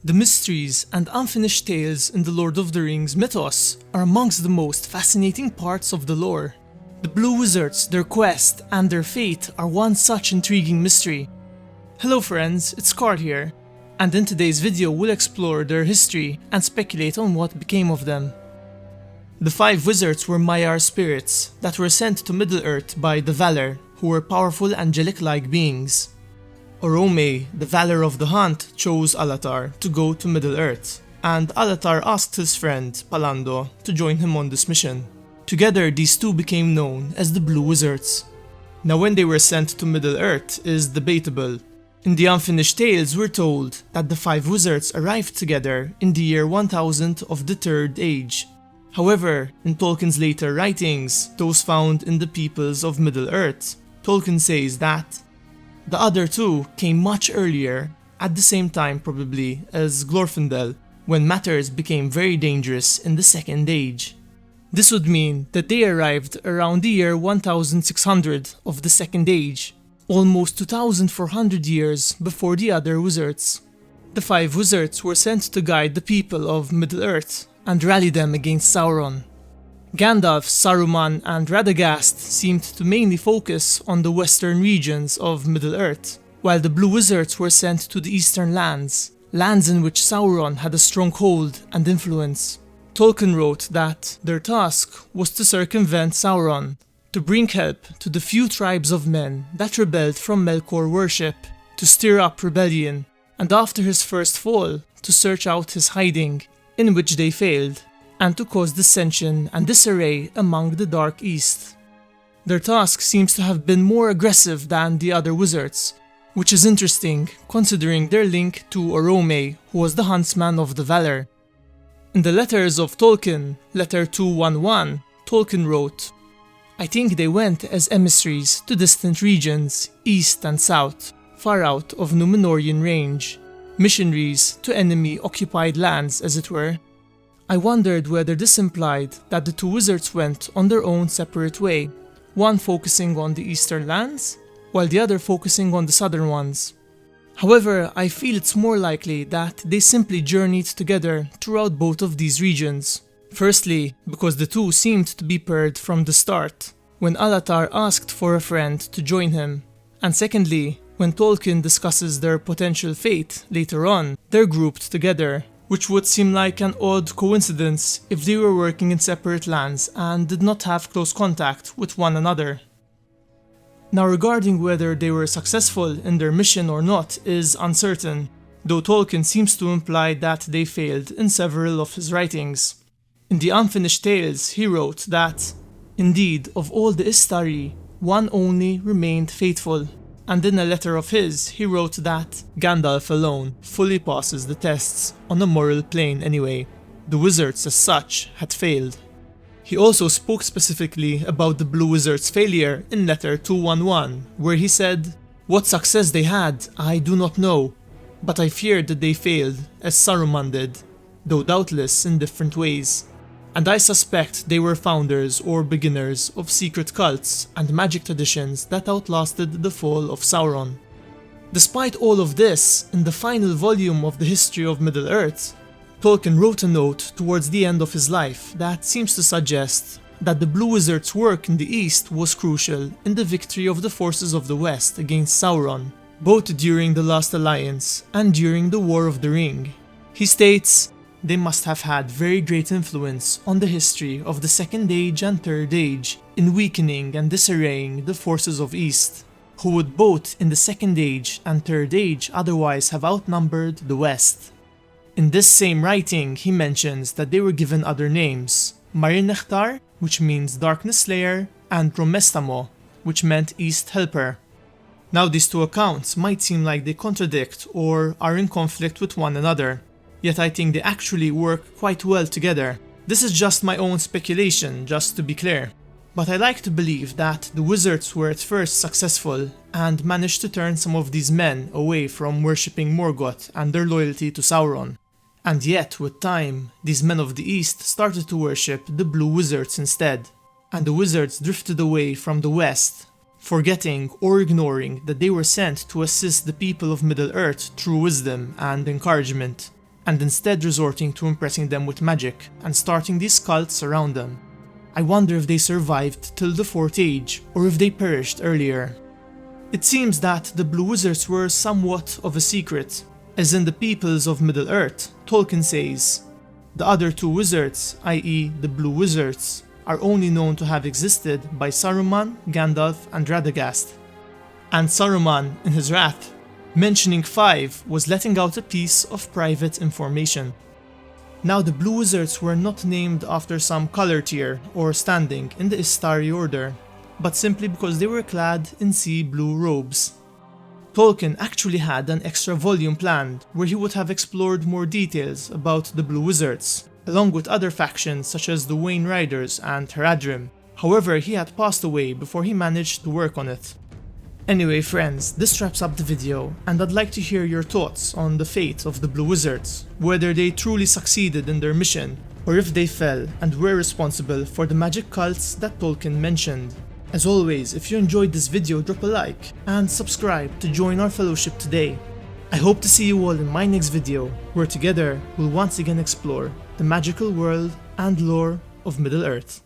The mysteries and unfinished tales in the Lord of the Rings mythos are amongst the most fascinating parts of the lore. The Blue Wizards, their quest, and their fate are one such intriguing mystery. Hello friends, it's Carl here, and in today's video we'll explore their history and speculate on what became of them. The 5 wizards were Maiar spirits that were sent to Middle-earth by the Valar, who were powerful angelic-like beings. Orome, the Valar of the Hunt, chose Alatar to go to Middle-earth, and Alatar asked his friend, Palando, to join him on this mission. Together, these two became known as the Blue Wizards. Now when they were sent to Middle-earth is debatable. In the unfinished tales we're told that the 5 wizards arrived together in the year 1000 of the Third Age. However, in Tolkien's later writings, those found in the peoples of Middle-earth, Tolkien says that the other two came much earlier, at the same time probably as Glorfindel, when matters became very dangerous in the Second Age. This would mean that they arrived around the year 1600 of the Second Age, almost 2400 years before the other wizards. The 5 wizards were sent to guide the people of Middle-earth and rally them against Sauron. Gandalf, Saruman, and Radagast seemed to mainly focus on the western regions of Middle-earth, while the Blue Wizards were sent to the eastern lands in which Sauron had a strong hold and influence. Tolkien wrote that their task was to circumvent Sauron, to bring help to the few tribes of men that rebelled from Melkor worship, to stir up rebellion, and after his first fall, to search out his hiding, in which they failed, and to cause dissension and disarray among the Dark East. Their task seems to have been more aggressive than the other wizards, which is interesting considering their link to Orome, who was the huntsman of the Valar. In the letters of Tolkien, letter 211, Tolkien wrote, "I think they went as emissaries to distant regions, east and south, far out of Númenórean range, missionaries to enemy-occupied lands as it were. I wondered whether this implied that the 2 wizards went on their own separate way, one focusing on the eastern lands, while the other focusing on the southern ones. However, I feel it's more likely that they simply journeyed together throughout both of these regions. Firstly, because the two seemed to be paired from the start, when Alatar asked for a friend to join him, and secondly, when Tolkien discusses their potential fate later on, they're grouped together, which would seem like an odd coincidence if they were working in separate lands and did not have close contact with one another." Now regarding whether they were successful in their mission or not is uncertain, though Tolkien seems to imply that they failed in several of his writings. In the unfinished tales he wrote that, "Indeed, of all the Istari, one only remained faithful," and in a letter of his he wrote that Gandalf alone fully passes the tests on a moral plane anyway. The wizards as such had failed. He also spoke specifically about the Blue Wizards' failure in letter 211, where he said, "What success they had, I do not know, but I fear that they failed, as Saruman did, though doubtless in different ways. And I suspect they were founders or beginners of secret cults and magic traditions that outlasted the fall of Sauron." Despite all of this, in the final volume of the history of Middle-earth, Tolkien wrote a note towards the end of his life that seems to suggest that the Blue Wizards' work in the East was crucial in the victory of the forces of the West against Sauron, both during the Last Alliance and during the War of the Ring. He states, "They must have had very great influence on the history of the Second Age and Third Age in weakening and disarraying the forces of East, who would both in the Second Age and Third Age otherwise have outnumbered the West." In this same writing he mentions that they were given other names, Marinechtar, which means Darkness Slayer, and Romestamo, which meant East Helper. Now these two accounts might seem like they contradict or are in conflict with one another, yet I think they actually work quite well together. This is just my own speculation, just to be clear. But I like to believe that the wizards were at first successful and managed to turn some of these men away from worshipping Morgoth and their loyalty to Sauron. And yet, with time, these men of the East started to worship the Blue Wizards instead, and the wizards drifted away from the West, forgetting or ignoring that they were sent to assist the people of Middle-earth through wisdom and encouragement. and instead resorting to impressing them with magic and starting these cults around them. I wonder if they survived till the 4th Age, or if they perished earlier. It seems that the Blue Wizards were somewhat of a secret, as in the peoples of Middle-earth, Tolkien says. The other 2 wizards, i.e. the Blue Wizards, are only known to have existed by Saruman, Gandalf and Radagast. And Saruman, in his wrath, mentioning 5 was letting out a piece of private information. Now the Blue Wizards were not named after some color tier or standing in the Istari order, but simply because they were clad in sea blue robes. Tolkien actually had an extra volume planned where he would have explored more details about the Blue Wizards, along with other factions such as the Wayne Riders and Haradrim. However, he had passed away before he managed to work on it. Anyway friends, this wraps up the video, and I'd like to hear your thoughts on the fate of the Blue Wizards, whether they truly succeeded in their mission, or if they fell and were responsible for the magic cults that Tolkien mentioned. As always, if you enjoyed this video, drop a like and subscribe to join our fellowship today. I hope to see you all in my next video, where together we'll once again explore the magical world and lore of Middle-earth.